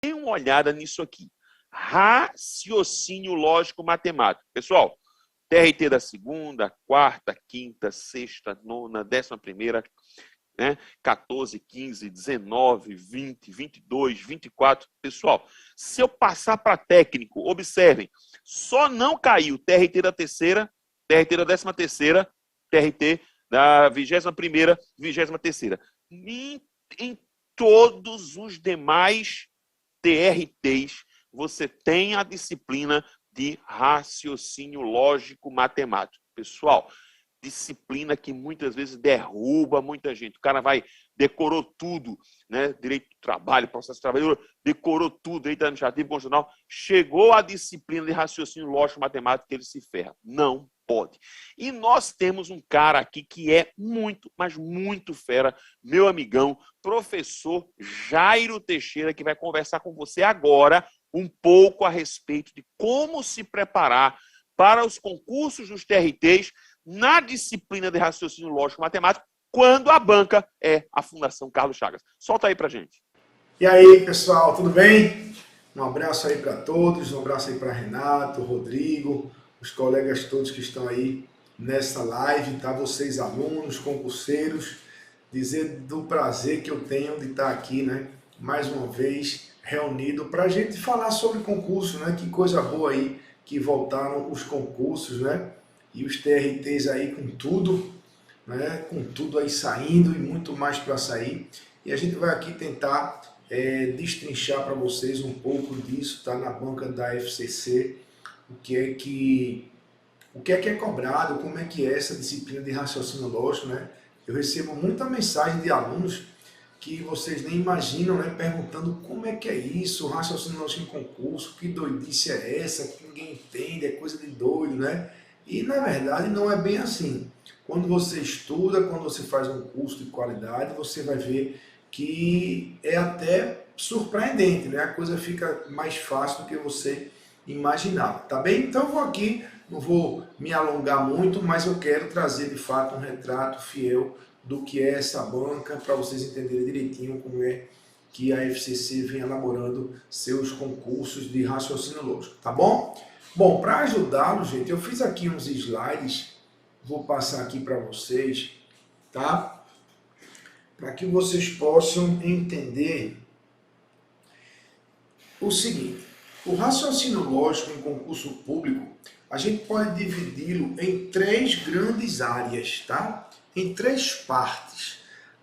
Dê uma olhada nisso aqui. Raciocínio lógico matemático. Pessoal, TRT da segunda, quarta, quinta, sexta, nona, 11ª, né? 14, 15, 19, 20, 22, 24. Pessoal, se eu passar para técnico, observem, só não caiu TRT da terceira, TRT da 13ª, TRT da 21ª, 23ª. Em todos os demais TRTs, você tem a disciplina de raciocínio lógico matemático. Pessoal, disciplina que muitas vezes derruba muita gente. O cara decorou tudo, né? Direito do trabalho, processo de trabalho, decorou tudo, direito administrativo, constitucional. Chegou a disciplina de raciocínio lógico matemático que ele se ferra. Não pode. E nós temos um cara aqui que é muito, mas muito fera, meu amigão, professor Jairo Teixeira, que vai conversar com você agora um pouco a respeito de como se preparar para os concursos dos TRTs na disciplina de raciocínio lógico matemático, quando a banca é a Fundação Carlos Chagas. Solta aí pra gente. E aí, pessoal, tudo bem? Um abraço aí para todos, um abraço aí para Renato, Rodrigo, os colegas todos que estão aí nessa live, tá? Vocês alunos, concurseiros, dizer do prazer que eu tenho de estar aqui, né? Mais uma vez reunido para a gente falar sobre concurso, né? Que coisa boa aí que voltaram os concursos, né? E os TRTs aí com tudo, né? Com tudo aí saindo e muito mais para sair. E a gente vai aqui tentar destrinchar para vocês um pouco disso, tá? Na banca da FCC, o que é cobrado, como é que é essa disciplina de raciocínio lógico, né? Eu recebo muita mensagem de alunos que vocês nem imaginam, né? Perguntando como é que é isso, raciocínio lógico em concurso, que doidice é essa, que ninguém entende, é coisa de doido, né? E na verdade não é bem assim. Quando você estuda, quando você faz um curso de qualidade, você vai ver que é até surpreendente, né? A coisa fica mais fácil do que você imaginava, tá bem? Então eu vou aqui, não vou me alongar muito, mas eu quero trazer de fato um retrato fiel do que é essa banca, para vocês entenderem direitinho como é que a FCC vem elaborando seus concursos de raciocínio lógico, tá bom? Bom, para ajudá-los, gente, eu fiz aqui uns slides, vou passar aqui para vocês, tá? Para que vocês possam entender o seguinte: o raciocínio lógico em concurso público, a gente pode dividi-lo em 3 grandes áreas, tá? Em 3 partes.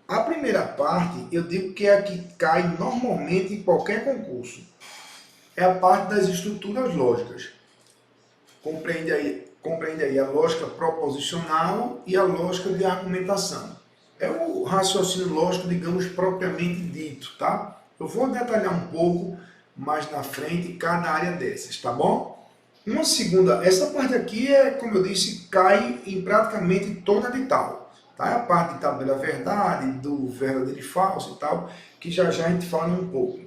A primeira parte, eu digo que é a que cai normalmente em qualquer concurso. É a parte das estruturas lógicas. Compreende aí a lógica proposicional e a lógica de argumentação. É o raciocínio lógico, digamos, propriamente dito, tá? Eu vou detalhar um pouco mais na frente cada área dessas, tá bom? Uma segunda, essa parte aqui é, como eu disse, cai em praticamente toda edital, tá? É a parte de tabela verdade, do verdadeiro e falso e tal, que já já a gente fala um pouco.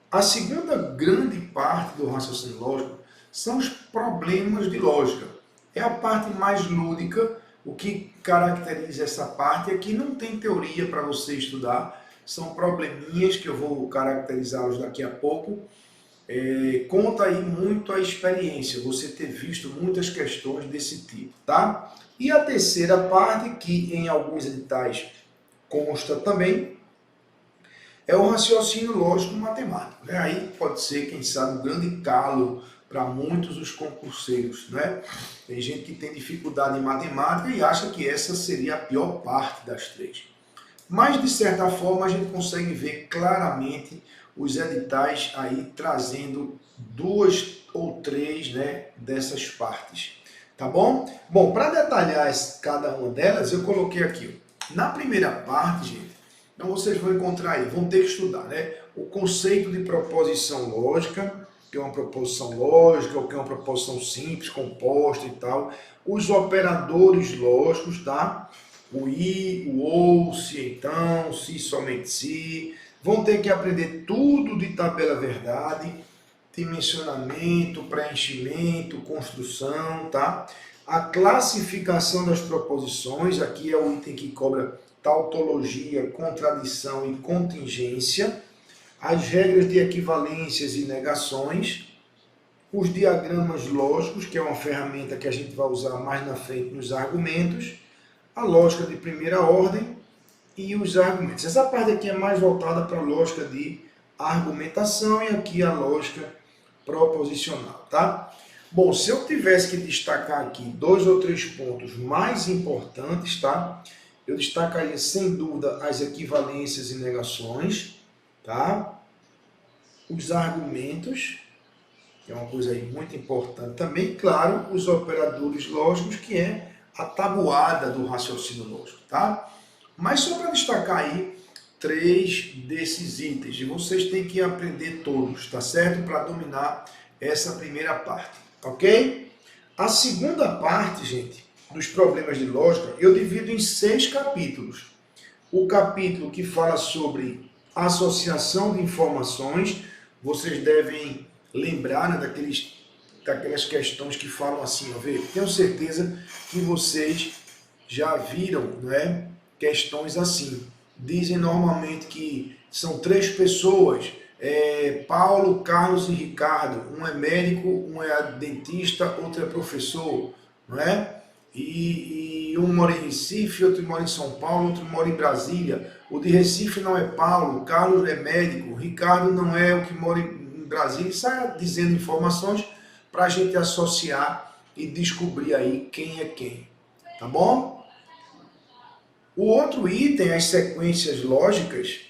A segunda grande parte do raciocínio lógico são os problemas de lógica. É a parte mais lúdica. O que caracteriza essa parte é que não tem teoria para você estudar, são probleminhas que eu vou caracterizá-los daqui a pouco. Conta aí muito a experiência, você ter visto muitas questões desse tipo, tá? E a terceira parte, que em alguns editais consta também, é o raciocínio lógico matemático, né? Aí pode ser, quem sabe, um grande calo para muitos dos concurseiros, né? Tem gente que tem dificuldade em matemática e acha que essa seria a pior parte das 3. Mas, de certa forma, a gente consegue ver claramente os editais aí trazendo 2 ou 3, né, dessas partes. Tá bom? Bom, para detalhar cada uma delas, eu coloquei aqui. Na primeira parte, gente, então vocês vão encontrar aí, vão ter que estudar, né? O conceito de proposição lógica, que é uma proposição lógica, ou que é uma proposição simples, composta e tal. Os operadores lógicos, tá? O i, o ou, se então, se somente se. Vão ter que aprender tudo de tabela verdade, dimensionamento, preenchimento, construção, tá? A classificação das proposições, aqui é o item que cobra tautologia, contradição e contingência. as regras de equivalências e negações, os diagramas lógicos, que é uma ferramenta que a gente vai usar mais na frente nos argumentos, a lógica de primeira ordem e os argumentos. Essa parte aqui é mais voltada para a lógica de argumentação e aqui a lógica proposicional, tá? Bom, se eu tivesse que destacar aqui 2 ou 3 pontos mais importantes, tá? Eu destacaria sem dúvida as equivalências e negações, tá? Os argumentos, que é uma coisa aí muito importante também, claro, os operadores lógicos, que é a tabuada do raciocínio lógico, tá? Mas só para destacar aí 3 desses itens, e vocês têm que aprender todos, tá certo? Para dominar essa primeira parte, ok? A segunda parte, gente, dos problemas de lógica, eu divido em 6 capítulos. O capítulo que fala sobre associação de informações, vocês devem lembrar, né, daquelas questões que falam assim, ó, tenho certeza que vocês já viram, né, questões assim. Dizem normalmente que são 3 pessoas, Paulo, Carlos e Ricardo. Um é médico, um é dentista, outro é professor, não é? E um mora em Recife, outro mora em São Paulo, outro mora em Brasília. O de Recife não é Paulo, Carlos é médico, Ricardo não é o que mora em Brasília. Sai dizendo informações para a gente associar e descobrir aí quem é quem, tá bom? O outro item, as sequências lógicas,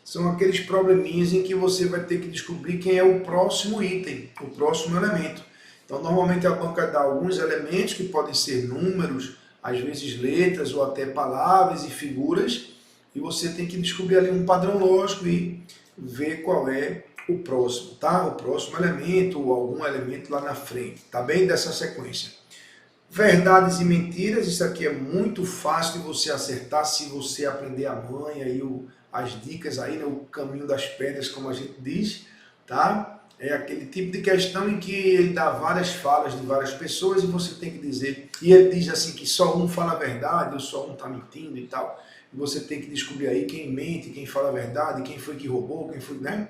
são aqueles probleminhas em que você vai ter que descobrir quem é o próximo item, o próximo elemento. Então, normalmente a banca dá alguns elementos que podem ser números, às vezes letras ou até palavras e figuras, e você tem que descobrir ali um padrão lógico e ver qual é o próximo, tá? O próximo elemento ou algum elemento lá na frente, tá bem? Dessa sequência. Verdades e mentiras, isso aqui é muito fácil de você acertar se você aprender a manha e as dicas aí, né, o caminho das pedras, como a gente diz, tá? É aquele tipo de questão em que ele dá várias falas de várias pessoas e você tem que dizer, e ele diz assim que só um fala a verdade ou só um está mentindo e tal, e você tem que descobrir aí quem mente, quem fala a verdade, quem foi que roubou, quem foi, né?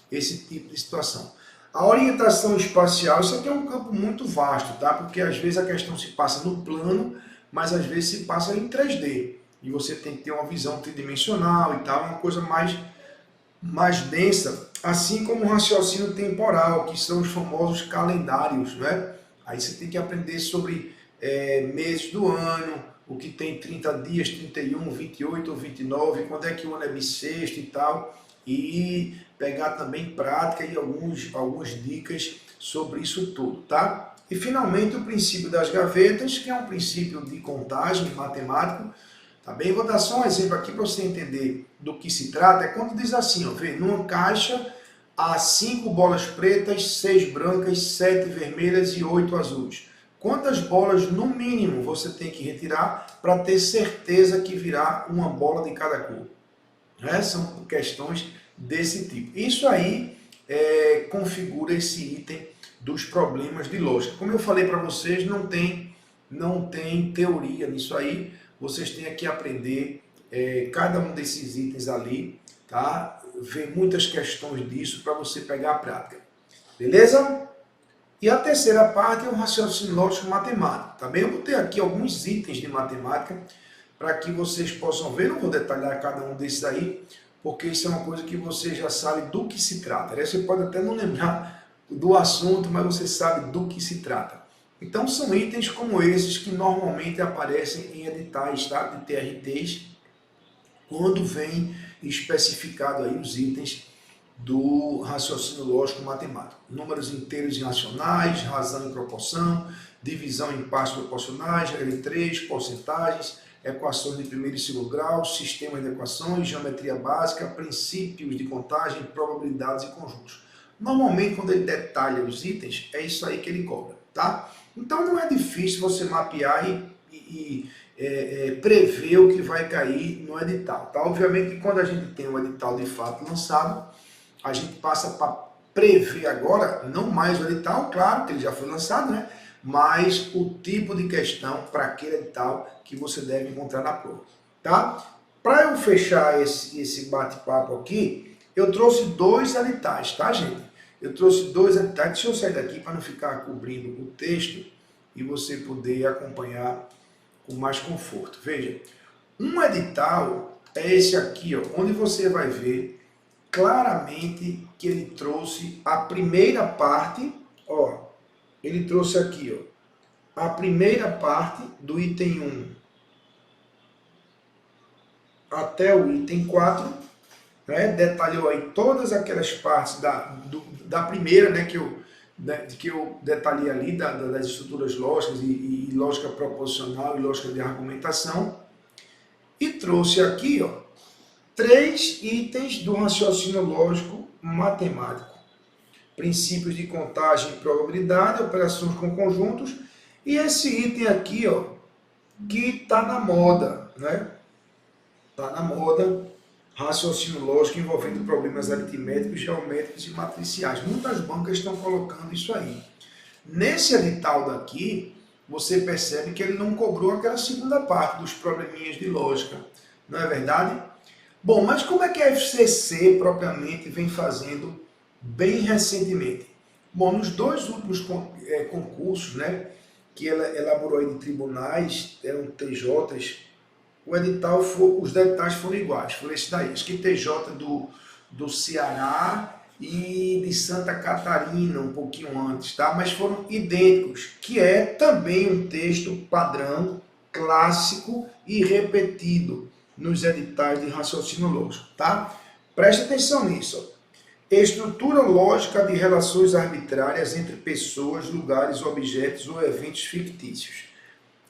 Esse tipo de situação. A orientação espacial, isso aqui é um campo muito vasto, tá? Porque às vezes a questão se passa no plano, mas às vezes se passa em 3D. E você tem que ter uma visão tridimensional e tal, uma coisa mais densa, assim como o raciocínio temporal, que são os famosos calendários, né? Aí você tem que aprender sobre meses do ano, o que tem 30 dias, 31, 28 ou 29, quando é que o ano é bissexto e tal, e pegar também prática e algumas dicas sobre isso tudo, tá? E finalmente o princípio das gavetas, que é um princípio de contagem matemático, tá bem? Vou dar só um exemplo aqui para você entender do que se trata. É quando diz assim, ó, vê, numa caixa há 5 bolas pretas, 6 brancas, 7 vermelhas e 8 azuis. Quantas bolas, no mínimo, você tem que retirar para ter certeza que virá uma bola de cada cor? São questões desse tipo. Isso aí configura esse item dos problemas de lógica. Como eu falei para vocês, não tem teoria nisso aí. Vocês têm que aprender cada um desses itens ali, tá? Ver muitas questões disso para você pegar a prática. Beleza? E a terceira parte é o raciocínio lógico matemático. Tá bem? Eu botei aqui alguns itens de matemática para que vocês possam ver. Não vou detalhar cada um desses aí, porque isso é uma coisa que você já sabe do que se trata. Você pode até não lembrar do assunto, mas você sabe do que se trata. Então são itens como esses que normalmente aparecem em editais, tá? De TRTs, quando vem especificado aí os itens do raciocínio lógico matemático. Números inteiros e racionais, razão e proporção, divisão em partes proporcionais, regra de 3, porcentagens, equações de primeiro e segundo grau, sistemas de equações, geometria básica, princípios de contagem, probabilidades e conjuntos. Normalmente, quando ele detalha os itens, é isso aí que ele cobra, tá? Então, não é difícil você mapear e prever o que vai cair no edital, tá? Obviamente que quando a gente tem um edital de fato lançado, a gente passa para prever agora, não mais o edital, claro que ele já foi lançado, né? Mas o tipo de questão para aquele edital que você deve encontrar na prova, tá? Para eu fechar esse bate-papo aqui, eu trouxe 2 editais, tá, gente? Eu trouxe 2 editais. Deixa eu sair daqui para não ficar cobrindo o texto e você poder acompanhar com mais conforto. Veja, um edital é esse aqui, ó, onde você vai ver claramente que ele trouxe a primeira parte, ó, ele trouxe aqui, ó, a primeira parte do item 1 até o item 4, né, detalhou aí todas aquelas partes da primeira, né, que eu detalhei ali, das estruturas lógicas e lógica proposicional e lógica de argumentação, e trouxe aqui, ó, 3 itens do raciocínio lógico matemático. Princípios de contagem e probabilidade, operações com conjuntos, e esse item aqui, ó, que está na moda, né? Está na moda, raciocínio lógico envolvendo problemas aritméticos, geométricos e matriciais. Muitas bancas estão colocando isso aí. Nesse edital daqui, você percebe que ele não cobrou aquela segunda parte dos probleminhas de lógica. Não é verdade? Bom, mas como é que a FCC propriamente vem fazendo bem recentemente? Bom, nos 2 últimos concursos, né, que ela elaborou aí de tribunais, eram TJs, os editais foram iguais, foram esses daí. Acho que TJ do Ceará e de Santa Catarina, um pouquinho antes, tá? Mas foram idênticos, que é também um texto padrão, clássico e repetido nos editais de raciocínio lógico, tá? Preste atenção nisso. Ó. Estrutura lógica de relações arbitrárias entre pessoas, lugares, objetos ou eventos fictícios.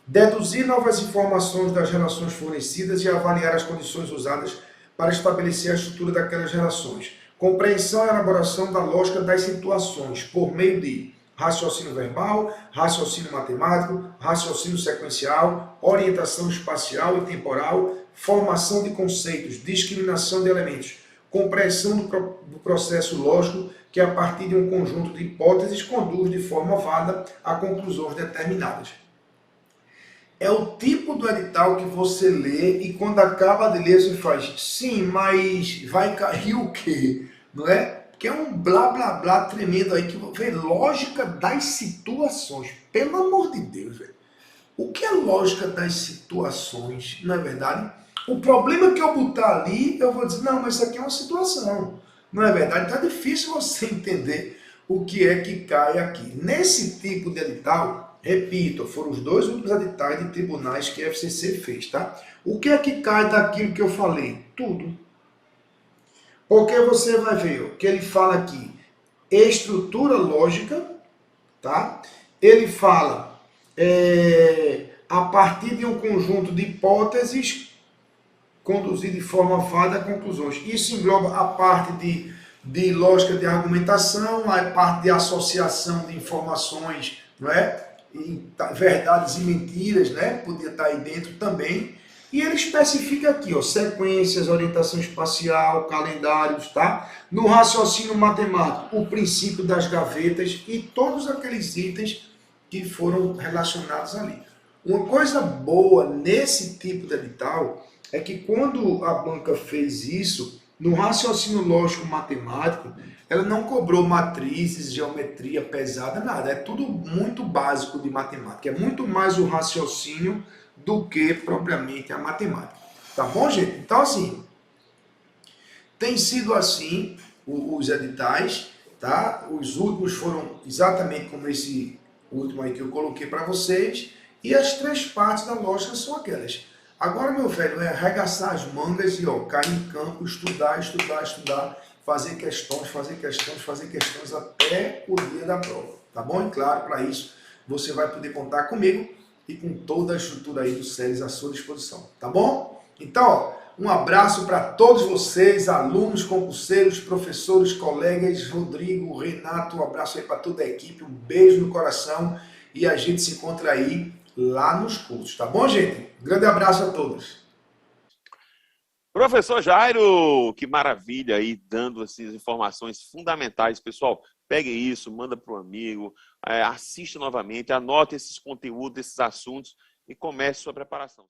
Deduzir novas informações das relações fornecidas e avaliar as condições usadas para estabelecer a estrutura daquelas relações. Compreensão e elaboração da lógica das situações por meio de raciocínio verbal, raciocínio matemático, raciocínio sequencial, orientação espacial e temporal, formação de conceitos, discriminação de elementos, compreensão do processo lógico que, a partir de um conjunto de hipóteses, conduz de forma vada a conclusões determinadas. É o tipo do edital que você lê e quando acaba de ler você faz, sim, mas vai cair o quê? Não é? Que é um blá blá blá tremendo aí que vê lógica das situações. Pelo amor de Deus, velho. O que é lógica das situações, não é verdade? O problema que eu botar ali, eu vou dizer, não, mas isso aqui é uma situação. Não é verdade? Então é difícil você entender o que é que cai aqui. Nesse tipo de edital, repito, foram os 2 últimos editais de tribunais que a FCC fez, tá? O que é que cai daquilo que eu falei? Tudo. Porque você vai ver que ele fala aqui, estrutura lógica, tá? Ele fala a partir de um conjunto de hipóteses, conduzir de forma vada a conclusões. Isso engloba a parte de lógica de argumentação, a parte de associação de informações, não é? Verdades e mentiras, né? Podia estar aí dentro também. E ele especifica aqui, ó, sequências, orientação espacial, calendários, tá? No raciocínio matemático, o princípio das gavetas e todos aqueles itens que foram relacionados ali. Uma coisa boa nesse tipo de edital é que quando a banca fez isso, no raciocínio lógico matemático, ela não cobrou matrizes, geometria pesada, nada. É tudo muito básico de matemática. É muito mais o raciocínio do que propriamente a matemática. Tá bom, gente? Então, assim, tem sido assim os editais, tá? Os últimos foram exatamente como esse último aí que eu coloquei para vocês. E as 3 partes da lógica são aquelas. Agora, meu velho, é arregaçar as mangas e ó, cair em campo, estudar, fazer questões até o dia da prova. Tá bom? E claro, para isso, você vai poder contar comigo e com toda a estrutura aí do SERES à sua disposição. Tá bom? Então, ó, um abraço para todos vocês, alunos, concurseiros, professores, colegas, Rodrigo, Renato, um abraço aí para toda a equipe, um beijo no coração e a gente se encontra aí lá nos cursos, tá bom, gente? Grande abraço a todos. Professor Jairo, que maravilha aí, dando essas informações fundamentais. Pessoal, pegue isso, manda para o amigo, assista novamente, anote esses conteúdos, esses assuntos e comece sua preparação.